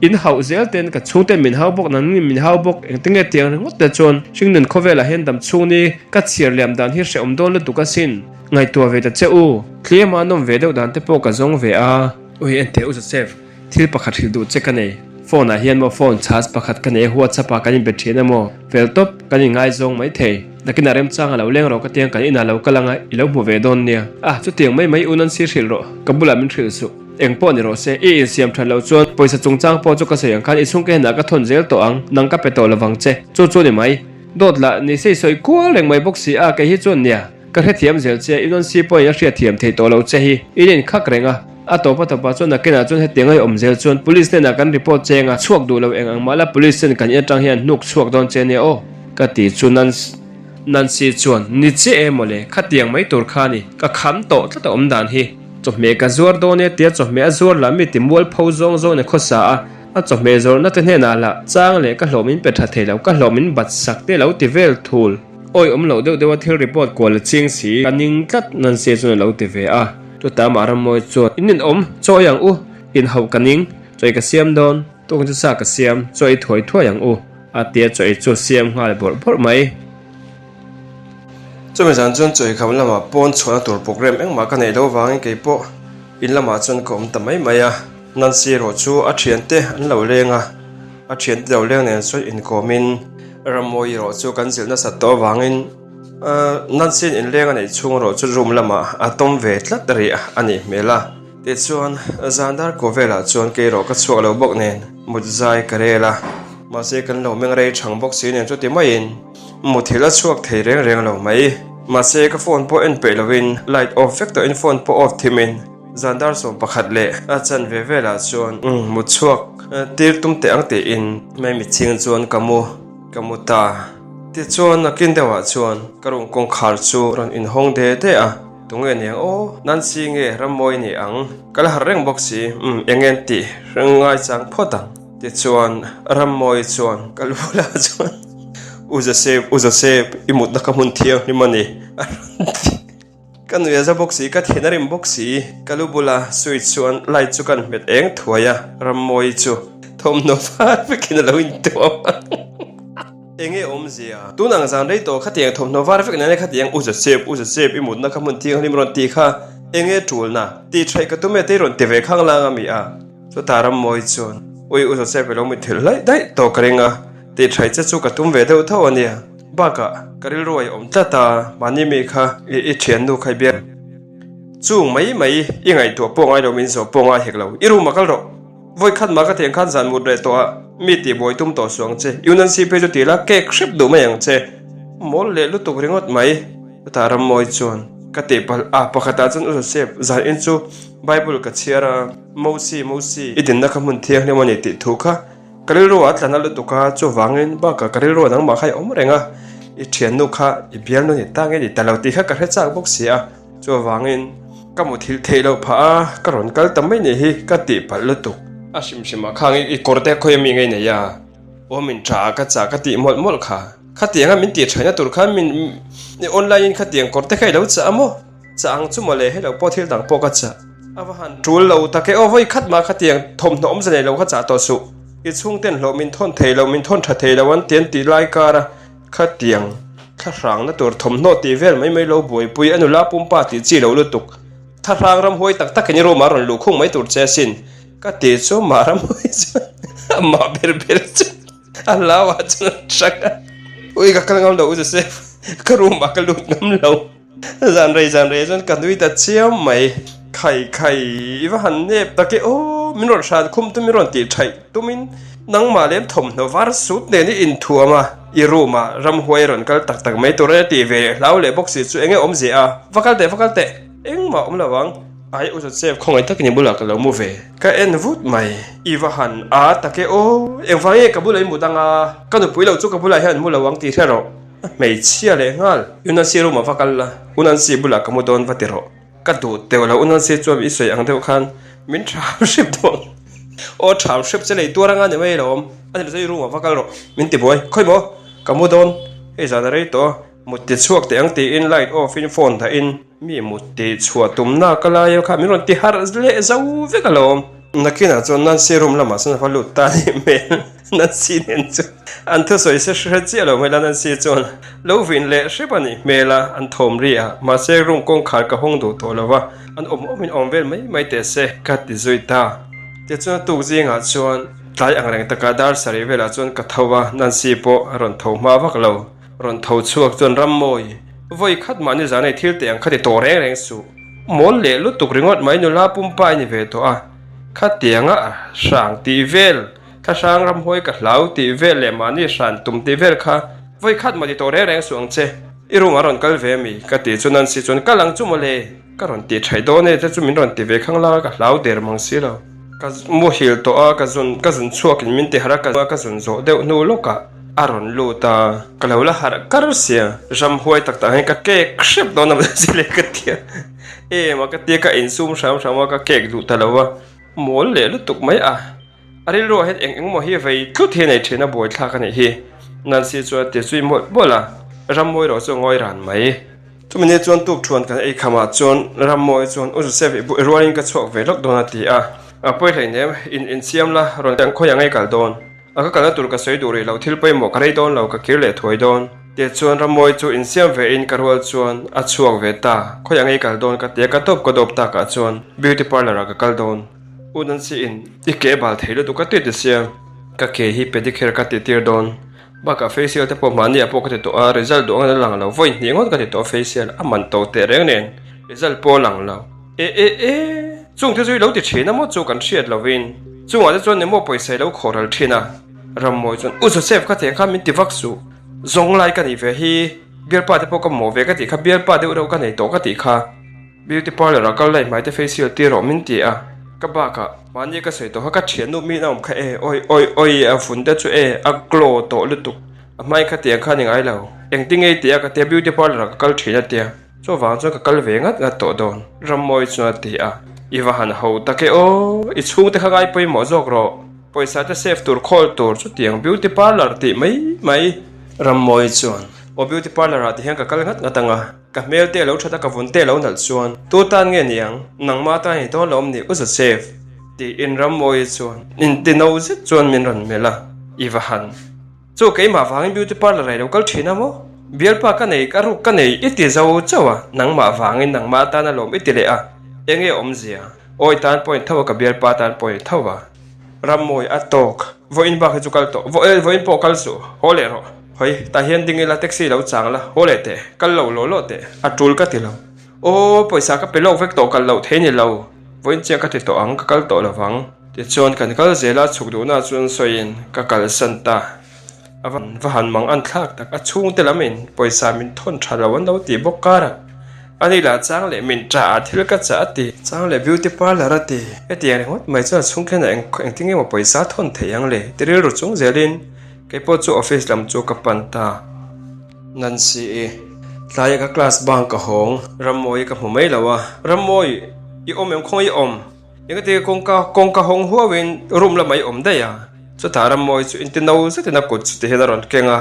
S1: in hau zel ten ka chung ten min hau bok nan min hau bok eng tinge tiang ngot te chon sing nun khowela hen dam chung ni ka chiar liam dan hi hre om don le tu ka sin ngai tua ve ta che u clear ma nom ve deuh dan te po ka zong ve a oi en te u sef thil pakhat hil du che ka nei phone a hian mo phone charge pakhat ka nei WhatsApp a kanin bet thina mo vel top kanin ngai zong mai thei nakina rem chang alo leng ro ka tiang kan ina lo kalanga ilo mu ve don nia chu tiang mai unan si hril ro kabula min thril su engpo ni ro se e siam than lo chon poisa chungchang po chu ka se yang khan isung ke na ka thon zel to ang nang ka peto lawang che chu ni mai dot la ni sei soi ko leng mai box si a ke hi chon nia ka he thiam zel che inon si po ya hria thiam thei to lo che hi inen khak renga a to pa chon na kena chon he tengai om zel chon police ne na kan report chenga chuak du lo eng ang mala police sen kan ya tang hian nuk chuak don che ne o ka ti chunan nan si chuan ni che emole khatiang mai tur khani ka kham to tla om dan hi chome ka zuar do ne tia chome a zuar la mi timwal pho zong zo ne khosa a chome zor na te ne na la chang le ka hlomin pe tha thelo ka hlomin bat sak te lo ti vel thul oi om lo deuh dewa thil report ko la ching si kaning tlat nan se chun lo ti ve a to ta maram moi chu inin om cho yang u in hau kaning choi ka siam don to ka sa ka siam choi thoi thua yang u a tia choi chu siam ngal bor mai chumi zan chun choi kham lama pon chhona tur program engma ka nei lo wangin ke po in lama chun kom tamai maya nan si ro chu a thian te an lo lenga a thian te lo leng nen so in komin Rammawii ro chu kan zil na sat to wangin nan sin in lenga nei chung ro chu room lama atom ve tlat ri ani mela te chuan zandar ko vela chuan ke ro ka chuak lo bok nen mutzai karela ma se kan lo meng rei thang bok si nen chu ti mai in mu thila chuak thei reng lo mai ma se ka phone po en pe lovin light off vector in phone po off thimin zandar som pakhat le a chan ve vela chuan mu chuak tir tum te ang te in mai mi ching chuan kamu ta ti chuan nakin dewa chuan karung kong khar chu ron in hong de te a tunge ne o nan si nge Rammawii ni ang kala har reng box si engen ti rengai chang photang ti chuan Rammawii chuan kalula chuan uza save imut na kamun thiam ni mani kanu ya za box si ka thenarim box si kalubula switch chuan light chu kan met eng thuaya Rammawii chu thom no fat pekin lo in to enge omzia tunang zan rei to khatiang thom no var fek na khatiang uza save imut na kamun thiam ni ron ti kha enge tul na ti thai ka tume te ron te ve khang la nga mi a so taram moi chon oi uza save lo mi thil lai dai to karenga ti thai che chu ka tum ve deu thaw ania baka karil roi om tata mani me kha e thian nu khai ber chung mai ingai to po ngai lo min so po nga hek lo iru makal ro voi khat ma ka theng khan zan mut re to mi ti boi tum to suang che yunan si pe ju ti la ke khrip du ma yang che mol le lu tu ringot mai taram moi chon ka te pal a pakhata chun u sep zan in chu bible ka chiara mosi idin na khamun thiang ne mani ti thu kha karil ro atlana lu tuka chu wangin ba ka karil ro nang ma khai om renga I thian nu kha I bial nu ni tange ni talauti kha ka he chak bok sia chu wangin ka mu thil theilo pha ka ron kal tamai ni hi ka ti pal lu tu a shima khang I korte khoi mi ngai ne ya o min tra ka cha ka ti mol kha khatianga min ti thaina tur kha min ni online khatiang korte khai lo cha mo chang chu mole he lo po thil dang po ka cha awahan tul lo ta ke o voi khat ma khatiang thom no om zane lo kha cha to su I chung ten lo min thon thei lo min thon tha thei lo wan ten ti lai kara khatiang tharang na tur thom no ti vel mai lo boi pui anu la pum pa ti chi lo lu tuk tharang ram hoi tak tak ni ro ma ron lu khung mai tur che sin ka ti chu maram hoi ma ber Allah wa chu chaka oi ka kal ngam lo u se ka ru ma ka lut ngam lo zan rei zan ka dui ta chiam mai khai wa han ne ta ke o min ron shan khum tu min ron ti thai tu min nang ma lem thom no var sut ne ni in thuama I ruma ram huai ron kal tak mai tur ti ve lau le box chu enge om je a vakal te eng ma om lawang ai u save khongai tak ni bula ka lo mu ve ka en vut mai I wa han a ta ke o eng fa e ka bula mu danga ka nu pui lo chu ka bula han mu lawang ti thero mei chia le ngal yuna si ruma vakal la unan si bula ka mu don vatiro ka du te wala unan si chu bi soi ang deu khan min thau ship dong o thau ship che lei turanga ne mai lom ani sei ruma vakal ro min ti boy khoi mo kamu don e zana rei to mutti chuak te ang ti in light off in phone tha in mi mutti chua tum na kala yo kha mi ron ti har le zau ve kalom nakina chuan nan si room lama sana fa lut ta ni mel nan si nen chu an thu soi se hre chi lo mela nan si chuan lo vin le hripani mela an thom ri a ma se room kong khar ka hong du to lova an omin vel mai te se kat ti zui ta te chuan tu jinga chuan tai angreng taka dar sari vela chuan ka thowa nan si po ron tho ma vak lo ron tho chuak chuan Rammawii voi khat mani zanai thil te ang khati to reng su mol le lu tuk ringot mai nu la pum pai ni ve to a khatianga sang ti vel kha sang Rammawii ka hlau ti vel le mani san tum ti vel kha voi khat mani to reng su ang che irung aron kal ve mi ka ti chunan si chun kalang chu mole ka ron ti thai do ne te chu min ron ti ve khang la ka hlau der mang si lo ka mo hil to a ka zun chuak in min te hara ka zun zo deuh nu loka aron luta kalola har karsia Rammawii tak ta ka ke khrep do na sile ka tia e ma ka tia ka in sum sam ka kek du talawa mol le lu tuk mai a ari ro het eng mo hi vei thu the nei thena boi thla ka nei hi nan si chu te chui mo bola Rammawii ro chu ngoi ran mai tumine chuan tup thuan kan ei khama chuan Rammawii chuan u se ve rolling ka chok ve lok dona ti a poi hlei ne in siam la ron tang khoya ngai kal don aka kala tur ka soi duri lo thil poi mo karei don lo ka kir le thoi don te chuan Rammawii chu in siam ve in karwal chuan a chuak ve ta khoya ngai kal don ka te ka top ko dop ta ka chuan beauty parlor ka kal don unan si in ike bal thelo tu ka te te siam ka ke hi pedicure ka te tir don baka facial te po mani apo ka te to a result do ang lang lo voi ni ngot ka te to facial aman to te reng nen result po lang lo chung te zui lo ti china mo chu kan hriat lovin chung a chuan nemo poisa lo khoral thina Rammawii chuan uso sef ka te kha min ti vak su zong lai ka ni ve hi bial pa te po ka mo ve ka ti kha bial pa de ro ka nei to ka ti kha beauty parlor ka lai mai te facial ti ro min ti a ka ba ka mani ka sei to ha ka thian nu mi na kha oi a fun te chu a glow to lu tu a mai kha te kha ni ngai lo eng ti ngei ti a ka te beauty parlor ka kal thina te cho wang cho ka kal ve ngat to don Rammawii chu ti a iwa han ho take I chung te khagai poi mo jok ro poisa te save tur khol tur chu tiang beauty parlor ti mai Rammawii chuan o beauty parlor a ti hang ka kal ngat ngatanga ka mel te lo thata ka vun te lo nal chuan tu tan nge niang nangma ta ni to lom ni usa save ti in Rammawii chuan in ti no zit chuan min ron mela iwa han chu ke ma wang beauty parlor ai lo kal thina mo bial pa ka nei ka ru ka nei iti zo chawa nangma wangin nangma ta na lom iti le a enge omzia oi tan point thawa ka bial pa tan point thawa Rammawii atok voin ba chu kal to voin po kal su hole ro hoi ta hian ding la taxi lo changla hole te kal lo te atul ka ti lo o poisa ka pelo vek to kal lo theni lo voin che ka ti to ang ka kal to lawang ti chon kan kal zela chuk du na chun soin ka kal santa avan vahan mang an thak tak a chung te lamin poisa min thon thalawan lo ti bokara ani la chang le min tra thil ka cha ti chang le beauty parlor ati eti ani hot mai cha chung khen eng tinge mo poisa thon theyang le tiril ru chung zelin ke po chu office lam chu ka panta nan si tlai ka class bang ka hong Rammawii ka humai lawa Rammawii I om khong I om yang te kong ka hong huawin room la mai om da ya chu ta Rammawii chu intino se te na kut chu te hedaron kenga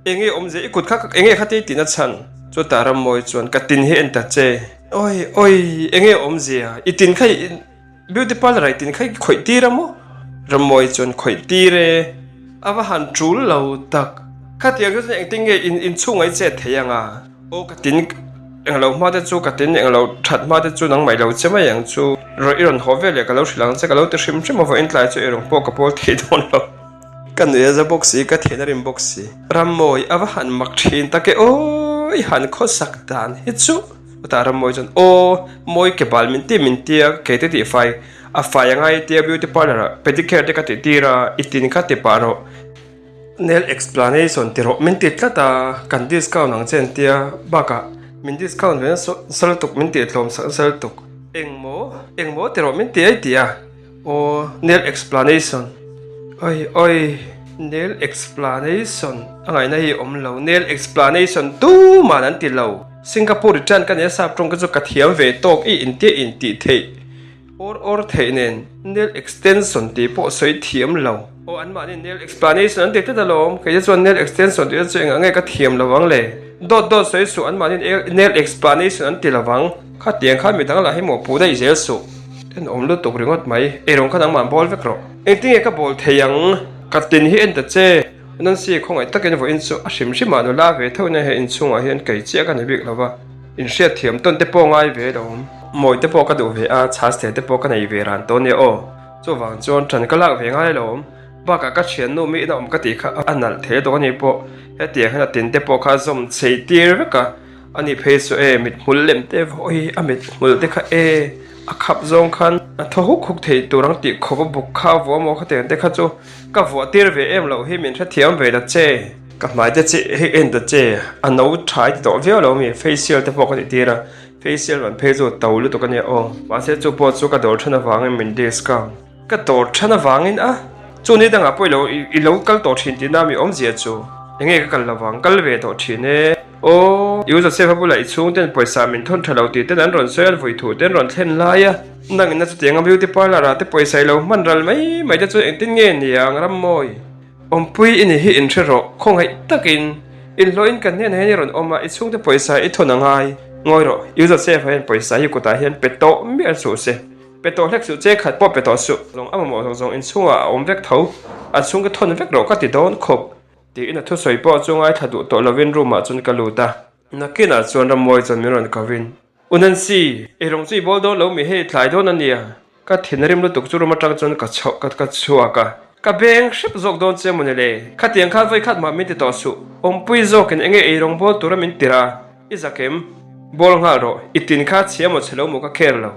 S1: enge om je ikut kha enge khati ti na chan chu ta Rammawii chuan ka tin he en ta che oi enge om je itin khai beauty parlor ai tin khai khoi ti ramo Rammawii chuan khoi ti re awa han chul lo tak khatia ga eng tinge in chungai che theyanga o ka tin eng lo ma te chu ka tin eng lo that ma te chu nang mai lo chema yang chu ro iron hovele ka lo thlang che ka lo te shim chim over in tlai chu erong po ka pol the don lo kan ye za boxi ka thenarim boxi Rammawii awa han mak thin ta ke oi han kho sak dan hi chu ta Rammawii jon o moi ke bal min ti ke te ti fai a fai ngai te beauty parlor pedicure te ka ti tira itin ka te paro nail explanation ti ro min ti tlata kan discount ang chen tia baka min discount ven sal tuk min ti tlom sal tuk engmo ti ro min ti ai tia o nail explanation oi nail explanation angai na hi om lo nail explanation tu manan ti lo Singapore chan kan ya sap trong ka chu ka thiam ve tok in ti the or the nen nail extension ti po soi thiam lo o an ma ni nail explanation an te ta lom ke ya chuan nail extension ti chu ngai ka thiam lawang le dot soi su an ma ni nail explanation an ti lawang kha tiang kha mi dang la hi mo pu dai zel su kan om lu tuk ringot mai erong kan ang man bol vek ro engting ka bol theyang katin hi en ta che nan si khong ai takin vo in chu a hrim hrim anu la ve thona he in chunga hian kai che kan bik lawa in hriat thiam ton te po ngai ve dom moi te po ka du ve a chas te po ka nei ve ran to ne o chu wang chon than ka lak ve ngai lom ba ka thian nu mi na om ka ti kha anal the do ni po he ti kha tin te po kha zom chei tir ve ka ani phe su e mit mul lem te voi a mit mul te kha e a khap zong khan a thohuk khuk thei turang ti khoba buk kha vo mo kha te kha chu ka vo tir ve em lo hi min tha thiam ve da che ka mai te che he en da che a no thai to ve lo mi facial te po ka ti tira facial wan phe zo to lu to ka ne o ma se chu po chu ka dor thana wang min des ka dor thana wang in a chu ni danga poi lo I lo kal to thin ti na mi om zia chu enge ka kal lawang kal ve to thin ne o user se phabula I chung ten poisa min thon thalo ti ten an ron soil voi thu ten ron thlen la ya nang na chu tenga beauty parlor ra te poisa lo man ral mai te chu engtin nge ni ang Rammawii Awmpui in hi in thero khong hai takin in loin kan ne ne ron oma I chung te poisa I thon angai ngoi ro user se phain poisa hi kuta hian peto mi an su se peto hlek su che khat po peto su long amamo zong in chunga om vek tho a chung ka thon vek ro ka ti don khop ti in a thu soi po chungai thadu to lovin room ma chun kaluta nakina chuan Rammawii chon miron kavin unan si erong chi bol do lo mi he thlai don ania ka thinarim lu tuk churu matang chon ka chho ka chua ka beng ship zok don che monele khatiang kha vai khat ma mi ti to su Awmpui zok en enge erong bol turamin tira izakem bol nga ro itin kha chiamo chelo mo ka kherlo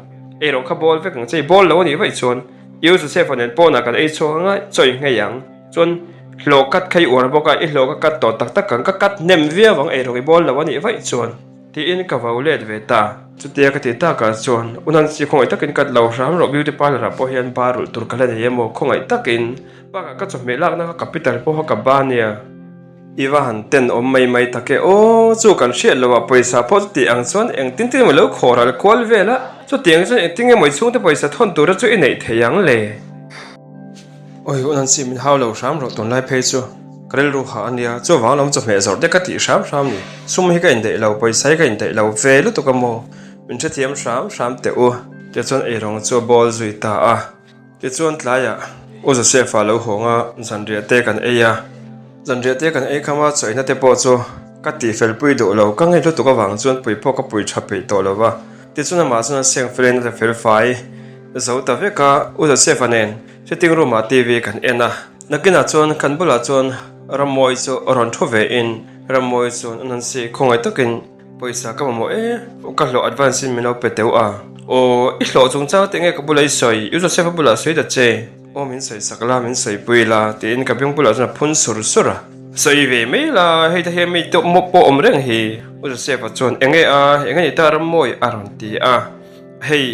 S1: erong kha bol vek ang chei bol lo ni vai chon use se fonen pona kan ei chonga choi ngayang chon lo kat khai or boka I lo ka kat to tak kan ka kat nem via wang erong I bol lo ni vai chon ti in ka vaulet ve ta chu te ka ti ta ka chon unan si khong ai takin kat lo ram ro beauty parlor po hian barul tur kala ne yemo khong ai takin ba ka chom me lak na ka capital po ka bania iwa han ten om mai take o chu kan hriat lo poisa po ti ang chon eng tin tin lo khoral kwal vela chu tiang chon eng tinge moi chung te poisa thon tur chu I nei theyang le oi unan si min how lo ram ro ton lai phe chu karel ru ha ania chu wang lam chu me zor de ka ti ram ni sum hi ka in de lo poisa ka in de lo ve lu to ka mo min che thiam ram te u te chon e rong chu bol zui ta a te chon tlaya o za se fa lo honga zanria te kan e ya zanria te kan e khama choina te po chu ka ti fel pui do lo ka ngai lu to ka wang chon pui po ka pui tha pe to lo wa te chon ma chon seng friend te fel fai zo ta ve ka o za se fa nen setting room a tv kan ena nakina chon kan bula chon Rammawii chu ron tho ve in Rammawii chon anan si khongai takin poisa ka mo e o ka lo advance min lo peteu a o I hlo chung chaw te nge ka bulai soi user se bula soi da che o min soi sakla min soi puila tin ka byung bula chon phun sura soi ve me la hei ta he me to mo po om reng hi user se fa chon enge ni ta Rammawii aron ti a hei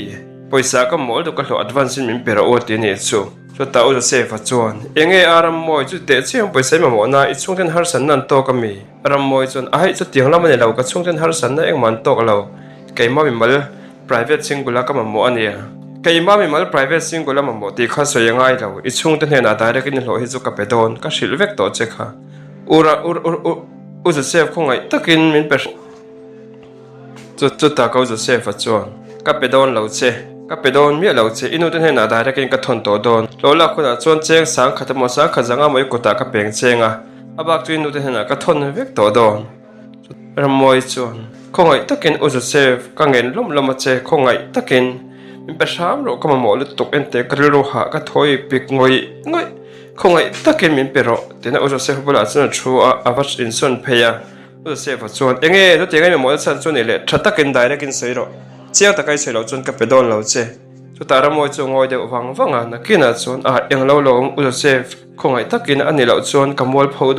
S1: poisa ka mol do ka lo advance min pera o ti ni chu so ta user se fa chon enge Rammawii chu te chiang poisa ma mo na I chung ten har san nan to ka mi Rammawii chon ai chu tiang lam ne lo ka chung ten har san na eng man to ka lo kai ma mi mal private singular ka ma mo ania kai ma mi mal private singular ma mo ti kha so yangai lo I chung ten na direct in lo hi chu ka pe don ka shil vek to che kha ura user se khongai takin min pe chu ta ka user se fa chon ka pe don lo che ka pe don mi lo che inu ten na direct in ka thon to don lo la khona chon cheng sang khatamo sang khazanga moi ko ta ka peng chenga abak tu inu ten na ka thon vek to don Rammawii chon khongai takin user se ka ngen lom che khongai takin min pe sam ro ka mo lu tok ente karil ro ha ka thoi pik ngoi khongai takin min pero tena user se bula chon thu a was in son pheya user se fa chon enge to tengai mo chan chon ile thatakin direct in seiro chiang takai selo chon ka pe don lo che chu ta Rammawii chu ngoi de wanga na kina chon a eng lo user se khongai takin ani lo chon kamol pho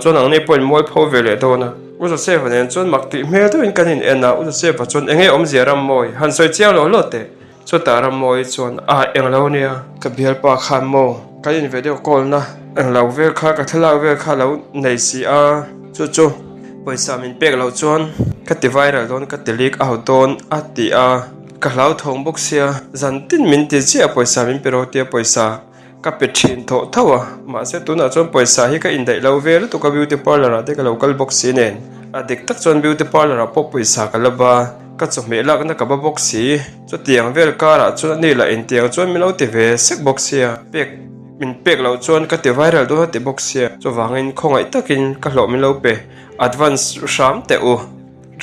S1: chon ang ne point mol pho vele dona user se fa nen chon makti me to in kanin ena user se fa chon enge om zia Rammawii han soi chiang lo te chu ta Rammawii chon a eng lo nia ka bial pa khan mo ka in video call na eng lo ve kha ka thla ve kha lo nei si a chu poisa min pek lo chon ka ti viral don ka ti leak out don a ti a ka hlau thong bok sia zan tin min ti chi a poisa min pero ti poisa ka pe thin tho thawa ma se tu na chon poisa hi ka in dai lo ve to ka beauty parlor te ka local box inen a dik tak chon beauty parlor po poisa ka laba ka chu me lak na ka ba box si chu tiang vel kara chu ni la in tiang chuan mi lo ti ve sek box sia pek min pek lo chuan ka ti viral do ti box sia chu wangin khongai takin ka hlo mi lo pe advance sham te u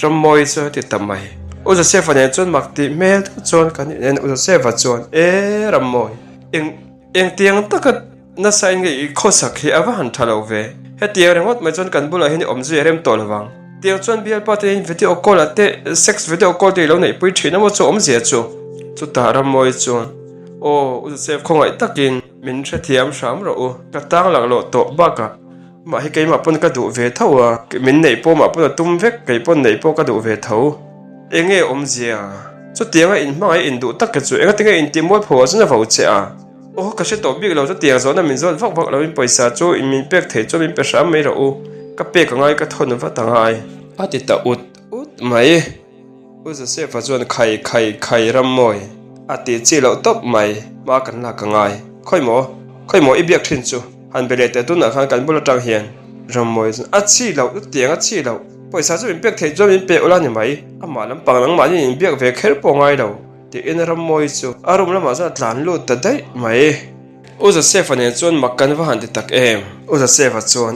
S1: Rammawii chu ti tamai u za se fa ne chuan mak ti mel chuan kan en u za se va chuan Rammawii eng tiang takat na sai ngai khosak hi awa han thalo ve he tiang rengot mai chuan kan bula hin om zu rem tol wang tiang chuan bial pa te video call ate sex video call te lo nei pui thina mo chu om zia chu ta Rammawii chuan o u se khongai takin min tha thiam sham ro u ka tang lang lo to ba ka ma hi keima pon ka du ve thawa min nei po ma pon tum vek kei pon nei po ka du ve tho enge om zia chu tianga in mai in du tak ka chu enga tinga in ti mo pho chu na vo che a o ka se to big lo chu tiang zo na min zon vak vak lo in paisa chu in min pek thei chu min pe sham mai ro u ka pe ka ngai ka thon va tangai ati ta ut mai u za se fa chuan khai Rammawii ati chi lo top mai ma kan la ka ngai khoi mo i biak thin chu han bele te tu na khan kan bula tang hian Rammawii a chi lo tiang a chi lo paisa chu in pek thei chu min pe ola ni mai ama lam pang lang ma ni in biak ve kher po ngai lo ti in Rammawii chu arum lama za tlan lu ta dai mai u za se fa ne chuan makan wa han ti tak em u za se fa chuan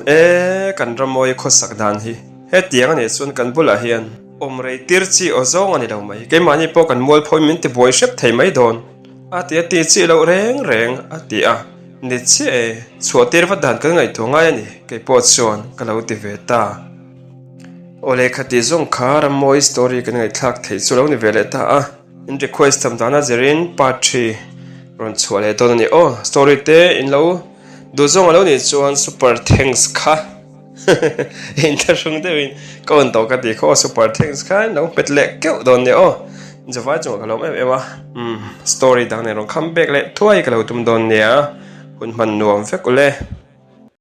S1: kan Rammawii khosak dan hi he tiang ne chuan kan bula hian om rei tir chi o zong ani lo mai ke mani po kan mol phoi min ti boy shep thei mai don ati chi lo reng ati a ni che chuo tir va dan ka ngai to ngai ani ke po chuan ka lo ti ve ta ole khati zong kha Rammawii story kan ngai thak thei chu lo ni vele ta a in request tam dana zerin part 3 ron chuale to ni o story te in lo do zong lo ni chuan super thanks kha in ta sung de win kon to ka ti kho super thanks kha no pet le keu don ni o jawai chu ka lo em wa story dang ne ron come back le thuai ka lo tum don nia hun man nuam fe ko le